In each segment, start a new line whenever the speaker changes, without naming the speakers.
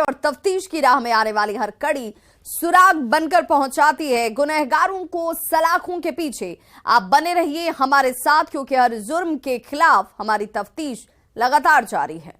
और तफ्तीश की राह में आने वाली हर कड़ी सुराग बनकर पहुंचाती है गुनहगारों को सलाखों के पीछे। आप बने रहिए हमारे साथ, क्योंकि हर जुर्म के खिलाफ हमारी तफ्तीश लगातार जारी है।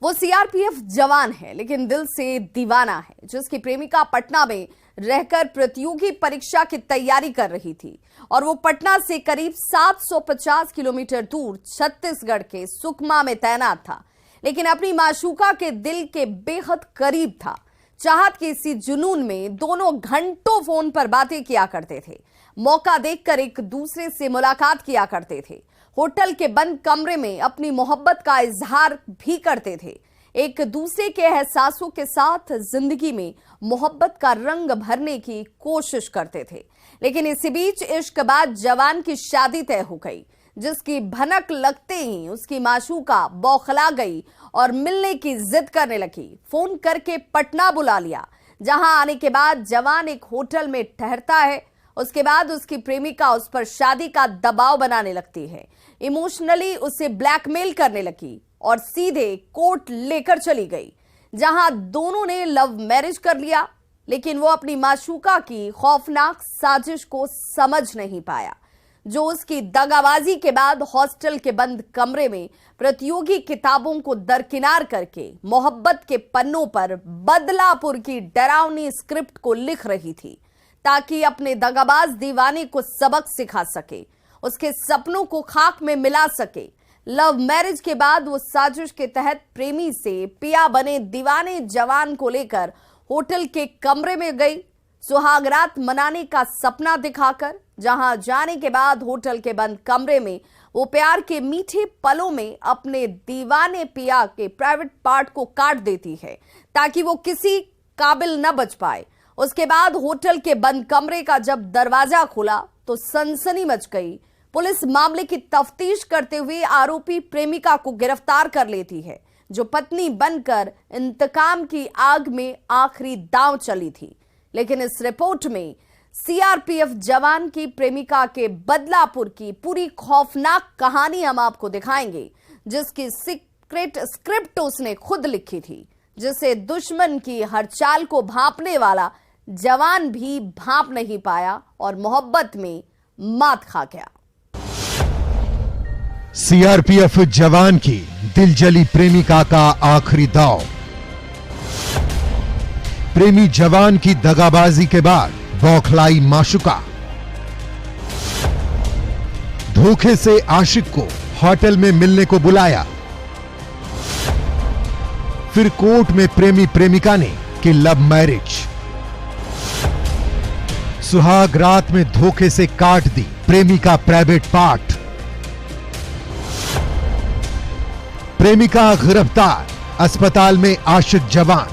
वो सीआरपीएफ जवान है, लेकिन दिल से दीवाना है, जिसकी प्रेमिका पटना में रहकर प्रतियोगी परीक्षा की तैयारी कर रही थी और वो पटना से करीब 750 किलोमीटर दूर छत्तीसगढ़ के सुकमा में तैनात था, लेकिन अपनी माशूका के दिल के बेहद करीब था। चाहत के इसी जुनून में दोनों घंटों फोन पर बातें किया करते थे, मौका देखकर एक दूसरे से मुलाकात किया करते थे, होटल के बंद कमरे में अपनी मोहब्बत का इजहार भी करते थे, एक दूसरे के एहसासों के साथ जिंदगी में मोहब्बत का रंग भरने की कोशिश करते थे। लेकिन इसी बीच इश्क बाद जवान की शादी तय हो गई, जिसकी भनक लगते ही उसकी माशूका बौखला गई और मिलने की जिद करने लगी। फोन करके पटना बुला लिया, जहां आने के बाद जवान एक होटल में ठहरता है। उसके बाद उसकी प्रेमिका उस पर शादी का दबाव बनाने लगती है, इमोशनली उसे ब्लैकमेल करने लगी और सीधे कोर्ट लेकर चली गई, जहां दोनों ने लव मैरिज कर लिया। लेकिन वो अपनी माशूका की खौफनाक साजिश को समझ नहीं पाया, जो उसकी दगाबाजी के बाद हॉस्टल के बंद कमरे में प्रतियोगी किताबों को दरकिनार करके मोहब्बत के पन्नों पर बदलापुर की डरावनी स्क्रिप्ट को लिख रही थी, ताकि अपने दगाबाज दीवाने को सबक सिखा सके, उसके सपनों को खाक में मिला सके। लव मैरिज के बाद वो साजिश के तहत प्रेमी से पिया बने दीवाने जवान को लेकर होटल के कमरे में गई, सुहागरात मनाने का सपना दिखाकर, जहां जाने के बाद होटल के बंद कमरे में वो प्यार के मीठे पलों में अपने दीवाने पिया के प्राइवेट पार्ट को काट देती है, ताकि वो किसी काबिल न बच पाए। उसके बाद होटल के बंद कमरे का जब दरवाजा खुला तो सनसनी मच गई। पुलिस मामले की तफ्तीश करते हुए आरोपी प्रेमिका को गिरफ्तार कर लेती है, जो पत्नी बनकर इंतकाम की आग में आखिरी दांव चली थी। लेकिन इस रिपोर्ट में सीआरपीएफ जवान की प्रेमिका के बदलापुर की पूरी खौफनाक कहानी हम आपको दिखाएंगे, जिसकी सीक्रेट स्क्रिप्ट उसने खुद लिखी थी, जिसे दुश्मन की हर चाल को भांपने वाला जवान भी भांप नहीं पाया और मोहब्बत में मात खा गया।
सीआरपीएफ जवान की दिलजली प्रेमिका का आखिरी दांव। प्रेमी जवान की दगाबाजी के बाद बौखलाई माशूका। धोखे से आशिक को होटल में मिलने को बुलाया, फिर कोर्ट में प्रेमी प्रेमिका ने की लव मैरिज। सुहाग रात में धोखे से काट दी प्रेमी का प्राइवेट पार्ट। प्रेमिका गिरफ्तार, अस्पताल में आशिक जवान।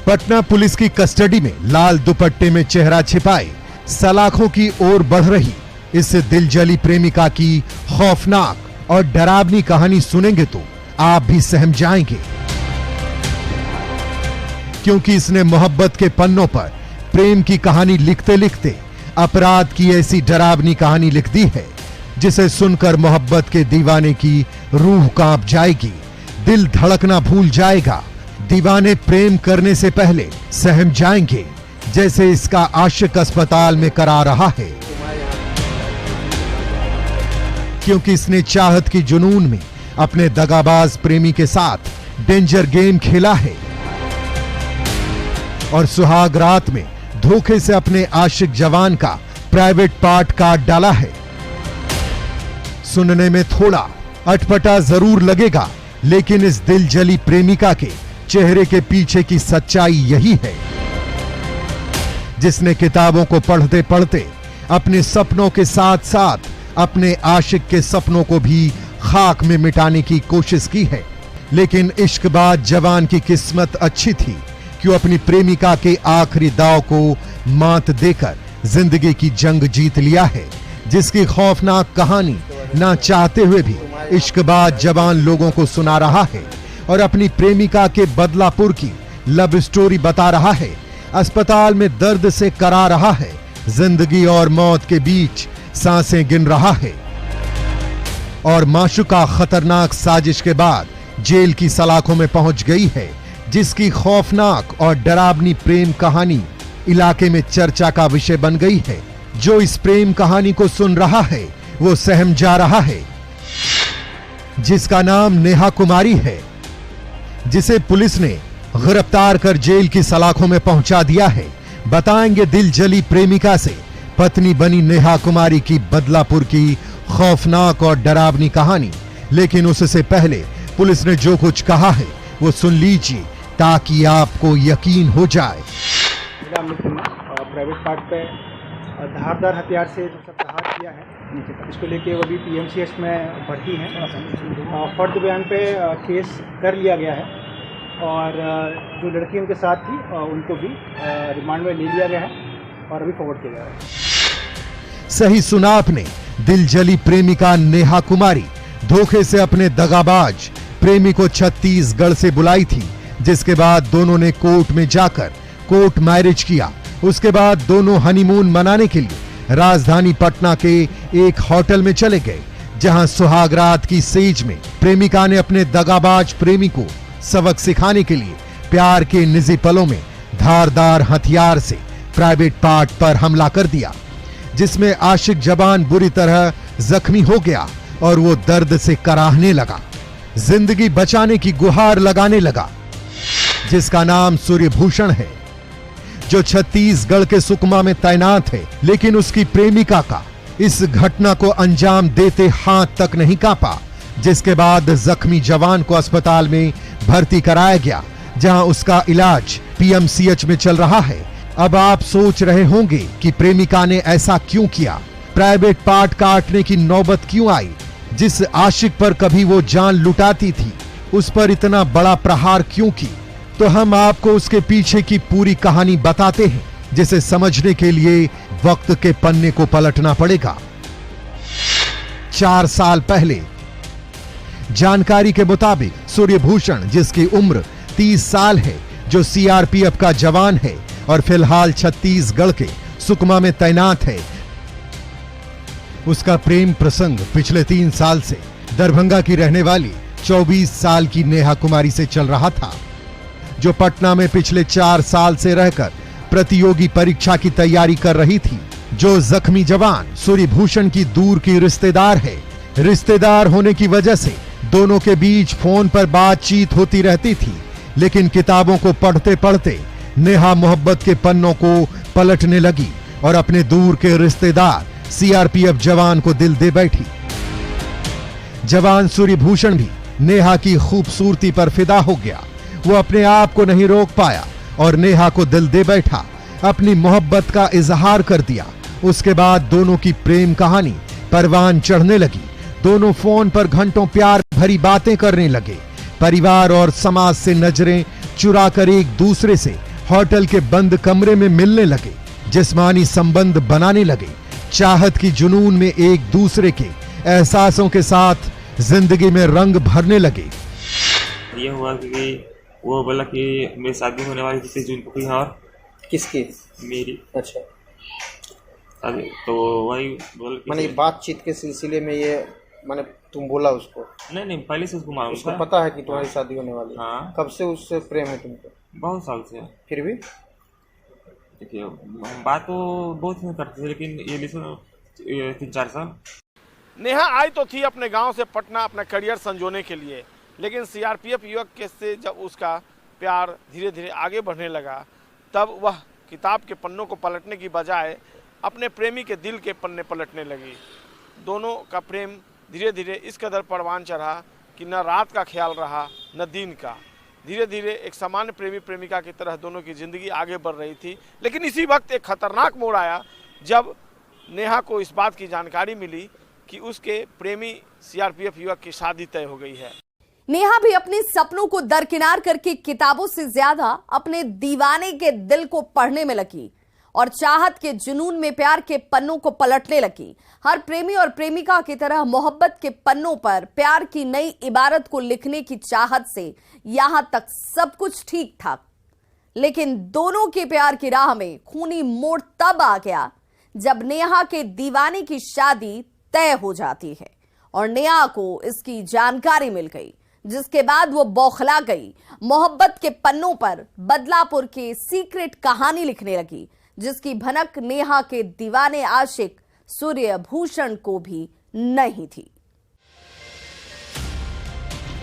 पटना पुलिस की कस्टडी में लाल दुपट्टे में चेहरा छिपाए सलाखों की ओर बढ़ रही इस दिलजली प्रेमिका की खौफनाक और डरावनी कहानी सुनेंगे तो आप भी सहम जाएंगे, क्योंकि इसने मोहब्बत के पन्नों पर प्रेम की कहानी लिखते लिखते अपराध की ऐसी डरावनी कहानी लिख दी है, जिसे सुनकर मोहब्बत के दीवाने की रूह कांप जाएगी, दिल धड़कना भूल जाएगा। दीवाने प्रेम करने से पहले सहम जाएंगे, जैसे इसका आशिक अस्पताल में करा रहा है, क्योंकि इसने चाहत की जुनून में अपने दगाबाज प्रेमी के साथ डेंजर गेम खेला है और सुहाग रात में धोखे से अपने आशिक जवान का प्राइवेट पार्ट काट डाला है। सुनने में थोड़ा अटपटा जरूर लगेगा, लेकिन इस दिलजली प्रेमिका के चेहरे के पीछे की सच्चाई यही है, जिसने किताबों को पढ़ते पढ़ते अपने सपनों के साथ साथ अपने आशिक के सपनों को भी खाक में मिटाने की कोशिश की है। लेकिन इश्क बाद जवान की किस्मत अच्छी थी, कि वो अपनी प्रेमिका के आखिरी दांव को मात देकर जिंदगी की जंग जीत लिया है, जिसकी खौफनाक कहानी ना चाहते हुए भी इश्कबाज जवान लोगों को सुना रहा है और अपनी प्रेमिका के बदलापुर की लव स्टोरी बता रहा है। अस्पताल में दर्द से करा रहा है, जिंदगी और मौत के बीच सांसें गिन रहा है और माशूका खतरनाक साजिश के बाद जेल की सलाखों में पहुंच गई है, जिसकी खौफनाक और डरावनी प्रेम कहानी इलाके में चर्चा का विषय बन गई है। जो इस प्रेम कहानी को सुन रहा है वो सहम जा रहा है, जिसका नाम नेहा कुमारी है, जिसे पुलिस ने गिरफ्तार कर जेल की सलाखों में पहुंचा दिया है। बताएंगे दिल जली प्रेमिका से पत्नी बनी नेहा कुमारी की बदलापुर की खौफनाक और डरावनी कहानी। लेकिन उससे पहले पुलिस ने जो कुछ कहा है वो सुन लीजिए ताकि आपको यकीन हो जाए।
प्राइवेट पार्ट पे धारदार हथियार से जो सब प्रहार किया है, इसको लेके वो भी पीएमसीएच में भर्ती हैं। फर्द बयान पे केस कर लिया गया है और जो लड़की उनके साथ थी उनको भी रिमांड में ले लिया गया है और अभी फॉरवर्ड किया गया है।
सही सुना आपने, दिल जली प्रेमिका नेहा कुमारी धोखे से अपने दगाबाज प्रेमी को छत्तीसगढ़ से बुलाई थी, जिसके बाद दोनों ने कोर्ट में जाकर कोर्ट मैरिज किया। उसके बाद दोनों हनीमून मनाने के लिए राजधानी पटना के एक होटल में चले गए, जहां सुहागरात की सेज में प्रेमिका ने अपने दगाबाज प्रेमी को सबक सिखाने के लिए प्यार के निजी पलों में धारदार हथियार से प्राइवेट पार्ट पर हमला कर दिया, जिसमें आशिक जवान बुरी तरह जख्मी हो गया और वो दर्द से कराहने लगा, जिंदगी बचाने की गुहार लगाने लगा, जिसका नाम सूर्यभूषण है, जो छत्तीसगढ़ के सुकमा में तैनात है। लेकिन उसकी प्रेमिका का इस घटना को अंजाम देते हाथ तक नहीं कांपा, जिसके बाद जख्मी जवान को अस्पताल में भर्ती कराया गया, जहां उसका इलाज पीएमसीएच में चल रहा है। अब आप सोच रहे होंगे कि प्रेमिका ने ऐसा क्यों किया, प्राइवेट पार्ट काटने की नौबत क्यों आई। जिस आशिक पर कभी वो जान लुटाती थी, उस पर इतना बड़ा प्रहार क्यों की, तो हम आपको उसके पीछे की पूरी कहानी बताते हैं, जिसे समझने के लिए वक्त के पन्ने को पलटना पड़ेगा। 4 साल पहले जानकारी के मुताबिक सूर्यभूषण, जिसकी उम्र 30 साल है, जो सीआरपीएफ का जवान है और फिलहाल छत्तीसगढ़ के सुकमा में तैनात है, उसका प्रेम प्रसंग पिछले 3 साल से दरभंगा की रहने वाली 24 साल की नेहा कुमारी से चल रहा था, जो पटना में पिछले 4 साल से रहकर प्रतियोगी परीक्षा की तैयारी कर रही थी। जो जख्मी जवान सूर्यभूषण की दूर की रिश्तेदार है। रिश्तेदार होने की वजह से दोनों के बीच फोन पर बातचीत होती रहती थी, लेकिन किताबों को पढ़ते पढ़ते नेहा मोहब्बत के पन्नों को पलटने लगी और अपने दूर के रिश्तेदार सीआरपीएफ जवान को दिल दे बैठी। जवान सूर्यभूषण भी नेहा की खूबसूरती पर फिदा हो गया। वो अपने आप को नहीं रोक पाया और नेहा को दिल दे बैठा, अपनी मोहब्बत का इजहार कर दिया। उसके बाद दोनों की प्रेम कहानी परवान चढ़ने लगी। दोनों फोन पर घंटों प्यार भरी बातें करने लगे। परिवार और समाज से नजरें चुराकर एक दूसरे से होटल के बंद कमरे में मिलने लगे, जिस्मानी संबंध बनाने लगे, चाहत की जुनून में एक दूसरे के एहसासों के साथ जिंदगी में रंग भरने लगे।
ये हुआ कि वो बोला कि मेरी शादी होने वाली थी जून को, कहीं और
किसकी?
मेरी।
अच्छा,
अभी तो वही बोल
मैंने बातचीत के सिलसिले में ये मैंने तुम बोला उसको?
नहीं पहले से उसको मालूम
उसको
था।
पता है कि तुम्हारी शादी होने वाली है?
हाँ।
कब से उससे प्रेम है तुमको?
बहुत साल से।
फिर भी
देखिए हम बात तो बहुत नहीं करते थे, लेकिन ये लिसन 3-4 साल।
नेहा आई तो थी अपने गांव से पटना अपना करियर संजोने के लिए, लेकिन सीआरपीएफ युवक के से जब उसका प्यार धीरे धीरे आगे बढ़ने लगा, तब वह किताब के पन्नों को पलटने की बजाय अपने प्रेमी के दिल के पन्ने पलटने लगी। दोनों का प्रेम धीरे धीरे इस कदर परवान चढ़ा कि न रात का ख्याल रहा न दिन का। धीरे धीरे एक सामान्य प्रेमी प्रेमिका की तरह दोनों की ज़िंदगी आगे बढ़ रही थी। लेकिन इसी वक्त एक खतरनाक मोड़ आया, जब नेहा को इस बात की जानकारी मिली कि उसके प्रेमी सीआरपीएफ युवक की शादी तय हो गई है।
नेहा भी अपने सपनों को दरकिनार करके किताबों से ज्यादा अपने दीवाने के दिल को पढ़ने में लगी और चाहत के जुनून में प्यार के पन्नों को पलटने लगी। हर प्रेमी और प्रेमिका की तरह मोहब्बत के पन्नों पर प्यार की नई इबारत को लिखने की चाहत से यहां तक सब कुछ ठीक था, लेकिन दोनों के प्यार की राह में खूनी मोड़ तब आ गया जब नेहा के दीवाने की शादी तय हो जाती है और नेहा को इसकी जानकारी मिल गई, जिसके बाद वो बौखला गई। मोहब्बत के पन्नों पर बदलापुर के सीक्रेट कहानी लिखने लगी, जिसकी भनक नेहा के दीवाने आशिक सूर्यभूषण को भी नहीं थी।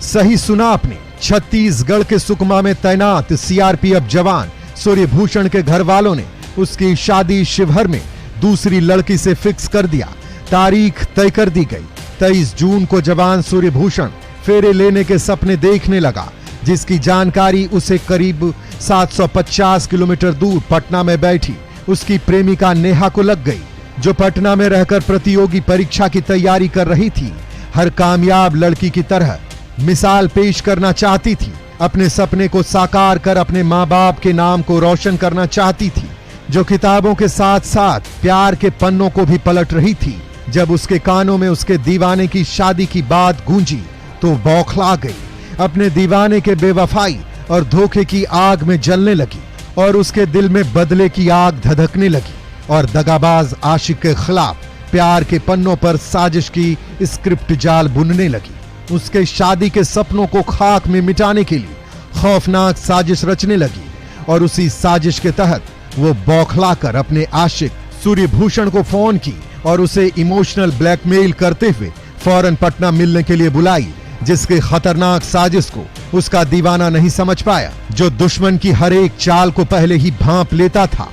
सही सुना आपने, छत्तीसगढ़ के सुकमा में तैनात सीआरपीएफ जवान सूर्यभूषण के घर वालों ने उसकी शादी शिवहर में दूसरी लड़की से फिक्स कर दिया। तारीख तय कर दी गई। 23 जून को जवान सूर्यभूषण फेरे लेने के सपने देखने लगा, जिसकी जानकारी उसे करीब 750 किलोमीटर दूर पटना में बैठी उसकी प्रेमिका नेहा को लग गई, जो पटना में रहकर प्रतियोगी परीक्षा की तैयारी कर रही थी। हर कामयाब लड़की की तरह मिसाल पेश करना चाहती थी, अपने सपने को साकार कर अपने माँ बाप के नाम को रोशन करना चाहती थी, जो किताबों के साथ साथ प्यार के पन्नों को भी पलट रही थी। जब उसके कानों में उसके दीवाने की शादी की बात गूंजी तो बौखला गई। अपने दीवाने के बेवफाई और धोखे की आग में जलने लगी और उसके दिल में बदले की आग धधकने लगी और दगाबाज आशिक के खिलाफ प्यार के पन्नों पर साजिश की स्क्रिप्ट जाल बुनने लगी। उसके शादी के सपनों को खाक में मिटाने के लिए खौफनाक साजिश रचने लगी और उसी साजिश के तहत वो बौखलाकर अपने आशिक सूर्यभूषण को फोन की और उसे इमोशनल ब्लैकमेल करते हुए फौरन पटना मिलने के लिए बुलाई, जिसके खतरनाक साजिश को उसका दीवाना नहीं समझ पाया, जो दुश्मन की हर एक चाल को पहले ही भांप लेता था।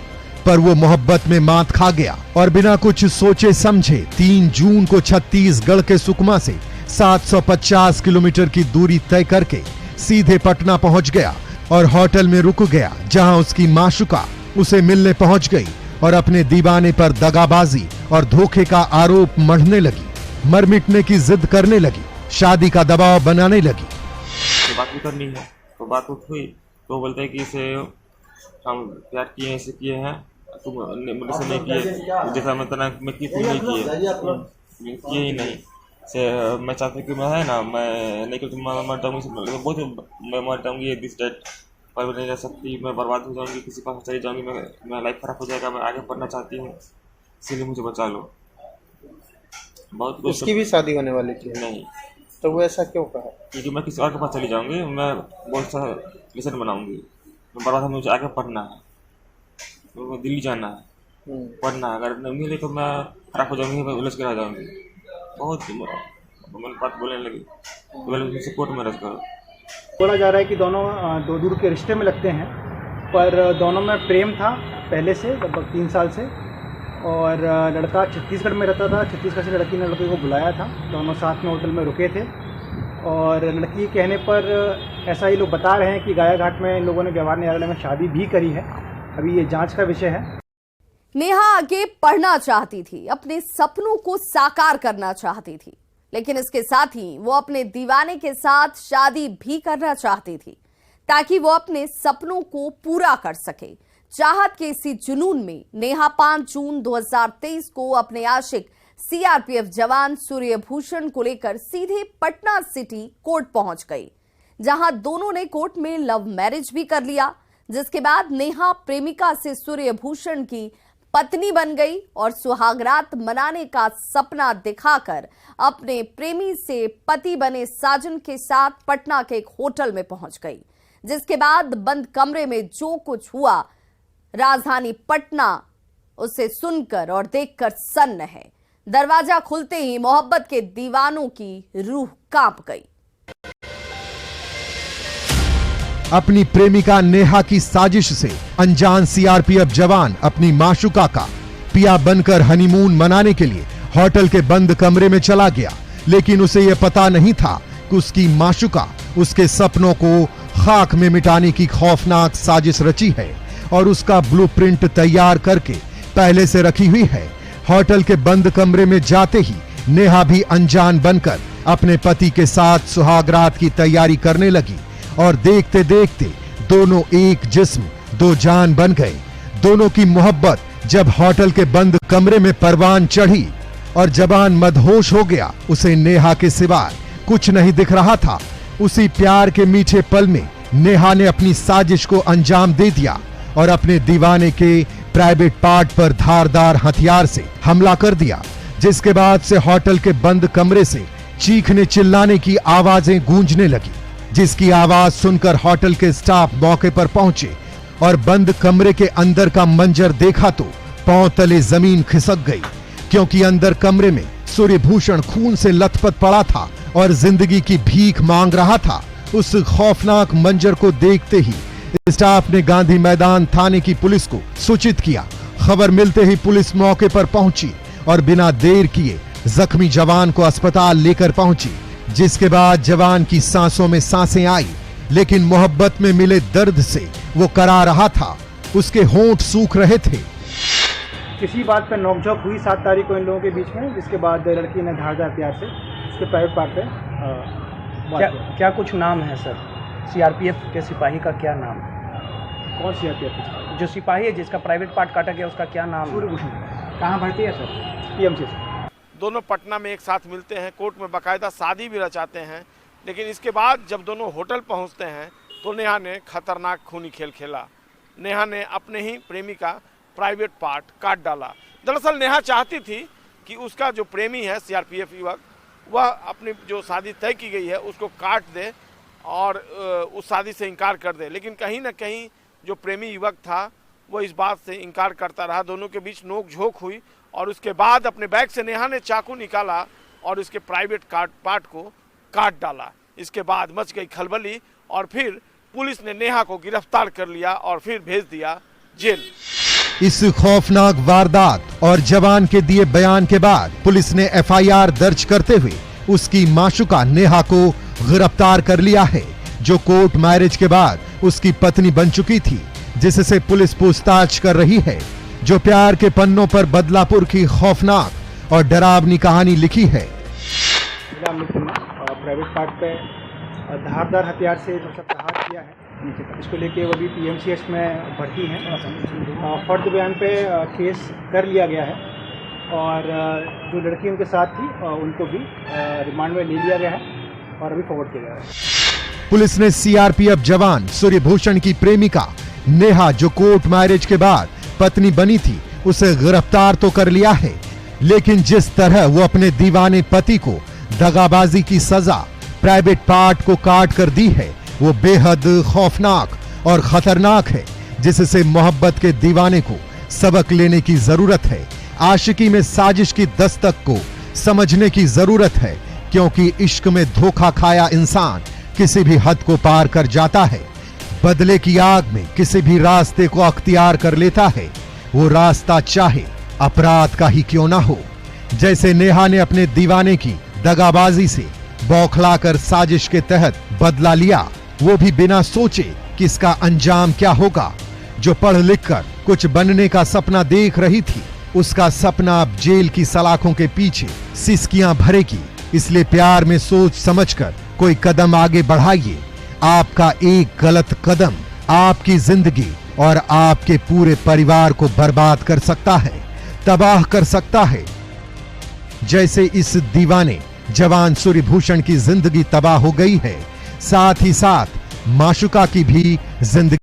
पर वो मोहब्बत में मात खा गया और बिना कुछ सोचे समझे 3 जून को छत्तीसगढ़ के सुकमा से 750 किलोमीटर की दूरी तय करके सीधे पटना पहुंच गया और होटल में रुक गया, जहां उसकी माशुका उसे मिलने पहुंच गई और अपने दीवाने पर दगाबाजी और धोखे का आरोप मढ़ने लगी, मर मिटने की जिद करने लगी, शादी का दबाव बनाने लगी।
तो बात भी करनी है, तो बात हुई तो बोलते हैं कि इसे हम प्यार किए हैं, इसे किए हैं, तुम मुझसे नहीं किए, जैसा मैं तना मैं की तुम नहीं किए ही नहीं से मैं चाहता कि मैं है ना मैं नहीं कि मैं मर जाऊँगी, बहुत मैं मर जाऊँगी दिस डेट पर नहीं रह सकती, मैं बर्बाद हो जाऊँगी, किसी पास चली जाऊँगी, मैं लाइफ खराब हो जाएगा, मैं आगे पढ़ना चाहती हूँ, इसीलिए मुझे बचा लो। बहुत कुछ।
उसकी भी शादी होने वाली थी?
नहीं।
तो वो ऐसा क्यों कहा?
क्योंकि मैं किसी और के पास चली जाऊँगी, मैं बहुत सा रिलेशन बनाऊँगी, मैं बर्बाद, मुझे आगे पढ़ना है, तो दिल्ली जाना है, पढ़ना है, अगर नहीं मिले तो मैं खराब हो जाऊँगी, मैं उलझ कर आ जाऊँगी। बहुत मैंने बात बोलने लगी तो बोले मुझसे कोर्ट में रख करो।
बोला जा रहा है कि दोनों दो दूर के रिश्ते में लगते हैं, पर दोनों में प्रेम था पहले से लगभग 3 साल से, और लड़का छत्तीसगढ़ में रहता था, छत्तीसगढ़ से लड़की ने लड़के को बुलाया था, दोनों साथ में होटल में रुके थे और लड़की के कहने पर ऐसा ही लोग बता रहे हैं कि गाया घाट में इन लोगों ने व्यवहार न्यायालय में शादी भी करी है। अभी ये जांच का विषय है।
नेहा आगे पढ़ना चाहती थी, अपने सपनों को साकार करना चाहती थी, लेकिन इसके साथ ही वो अपने दीवाने के साथ शादी भी करना चाहती थी ताकि वो अपने सपनों को पूरा कर सके। चाहत के इसी जुनून में नेहा 5 जून 2023 को अपने आशिक सीआरपीएफ जवान सूर्यभूषण को लेकर सीधे पटना सिटी कोर्ट पहुंच गई, जहां दोनों ने कोर्ट में लव मैरिज भी कर लिया, जिसके बाद नेहा प्रेमिका से सूर्यभूषण की पत्नी बन गई और सुहागरात मनाने का सपना दिखाकर अपने प्रेमी से पति बने साजन के साथ पटना के एक होटल में पहुंच गई, जिसके बाद बंद कमरे में जो कुछ हुआ राजधानी पटना उसे सुनकर और देखकर सन्न है। दरवाजा खुलते ही मोहब्बत के दीवानों की रूह कांप गई।
अपनी प्रेमिका नेहा की साजिश से अनजान सीआरपीएफ जवान अपनी माशुका का पिया बनकर हनीमून मनाने के लिए होटल के बंद कमरे में चला गया, लेकिन उसे यह पता नहीं था कि उसकी माशुका उसके सपनों को खाक में मिटाने की खौफनाक साजिश रची है और उसका ब्लूप्रिंट तैयार करके पहले से रखी हुई है। होटल के बंद कमरे में जाते ही नेहा भी अनजान बनकर अपने पति के साथ सुहागरात की तैयारी करने लगी और देखते देखते दोनों एक जिस्म दो जान बन गए। दोनों की मोहब्बत जब होटल के बंद कमरे में परवान चढ़ी और जवान मदहोश हो गया, उसे नेहा के सिवाय कुछ नहीं दिख रहा था। उसी प्यार के मीठे पल में नेहा ने अपनी साजिश को अंजाम दे दिया और अपने दीवाने के प्राइवेट पार्ट पर धारदार हथियार से हमला कर दिया, जिसके बाद से होटल के बंद कमरे से चीखने चिल्लाने की आवाजें गूंजने लगी, जिसकी आवाज सुनकर होटल के स्टाफ मौके पर पहुंचे और बंद कमरे के अंदर का मंजर देखा तो पांव तले जमीन खिसक गई, क्योंकि अंदर कमरे में सूर्यभूषण खून से लथपथ पड़ा था और जिंदगी की भीख मांग रहा था। उस खौफनाक मंजर को देखते ही स्टाफ ने गांधी मैदान थाने की पुलिस को सूचित किया। खबर मिलते ही पुलिस मौके पर पहुंची और बिना देर किए जख्मी जवान को अस्पताल लेकर पहुंची, जिसके बाद जवान की सांसों में सांसें आई, लेकिन मोहब्बत में मिले दर्द से वो करा रहा था। उसके होंठ सूख रहे थे।
किसी बात पर नोकझोंक हुई 7 तारीख को इन लोगों के बीच में, जिसके बाद लड़की ने धारदार हथियार से उसके प्राइवेट पार्ट पे
क्या कुछ नाम है सर? सीआरपीएफ के सिपाही का क्या नाम है?
कौन सीआरपीएफ?
जो सिपाही है जिसका प्राइवेट पार्ट काटा गया उसका क्या नाम है?
सूर्यभूषण। कहाँ भर्ती है सर? पीएमसी।
दोनों पटना में एक साथ मिलते हैं, कोर्ट में बाकायदा शादी भी रचाते हैं, लेकिन इसके बाद जब दोनों होटल पहुंचते हैं तो नेहा ने खतरनाक खूनी खेल खेला। नेहा ने अपने ही प्रेमी का प्राइवेट पार्ट काट डाला। दरअसल नेहा चाहती थी कि उसका जो प्रेमी है सीआरपीएफ युवक, वह अपनी जो शादी तय की गई है उसको काट दे और उस शादी से इनकार कर दे, लेकिन कहीं ना कहीं जो प्रेमी युवक था वो इस बात से इनकार करता रहा। दोनों के बीच नोक झोंक हुई और उसके बाद अपने बैग से नेहा ने चाकू निकाला और उसके प्राइवेट पार्ट को काट डाला। इसके बाद मच गई खलबली और फिर पुलिस ने नेहा को गिरफ्तार कर लिया और फिर भेज दिया जेल।
इस खौफनाक वारदात और जवान के दिए बयान के बाद पुलिस ने एफआईआर दर्ज करते हुए उसकी माशुका नेहा को गिरफ्तार कर लिया है, जो कोर्ट मैरिज के बाद उसकी पत्नी बन चुकी थी, जिससे पुलिस पूछताछ कर रही है। जो प्यार के पन्नों पर बदलापुर की खौफनाक और डरावनी कहानी लिखी है।
प्राइवेट पार्ट पे धारदार हथियार से प्रहार किया है, इसको लेके वो भी पीएमसीएच में भर्ती हैं। फर्द बयान पे केस कर लिया गया है और जो लड़की उनके साथ थी उनको भी रिमांड में ले लिया गया है और अभी फॉरवर्ड किया गया है।
पुलिस ने सीआरपीएफ जवान सूर्यभूषण की प्रेमिका नेहा, जो कोर्ट मैरिज के बाद पत्नी बनी थी, उसे गिरफ्तार तो कर लिया है, लेकिन जिस तरह वो अपने दीवाने पति को दगाबाजी की सजा प्राइवेट पार्ट को काट कर दी है, वो बेहद खौफनाक और खतरनाक है, जिससे मोहब्बत के दीवाने को सबक लेने की जरूरत है। आशिकी में साजिश की दस्तक को समझने की जरूरत है, क्योंकि इश्क में धोखा खाया इंसान किसी भी हद को पार कर जाता है। बदले की आग में किसी भी रास्ते को अख्तियार कर लेता है, वो रास्ता चाहे अपराध का ही क्यों ना हो। जैसे नेहा ने अपने दीवाने की दगाबाजी से बौखलाकर साजिश के तहत बदला लिया, वो भी बिना सोचे कि इसका अंजाम क्या होगा। जो पढ़ लिख कर कुछ बनने का सपना देख रही थी, उसका सपना अब जेल की सलाखों के पीछे सिसकियां भरेगी। इसलिए प्यार में सोच समझकर कोई कदम आगे बढ़ाइए। आपका एक गलत कदम आपकी जिंदगी और आपके पूरे परिवार को बर्बाद कर सकता है, तबाह कर सकता है। जैसे इस दीवाने जवान सूर्यभूषण की जिंदगी तबाह हो गई है, साथ ही साथ माशुका की भी जिंदगी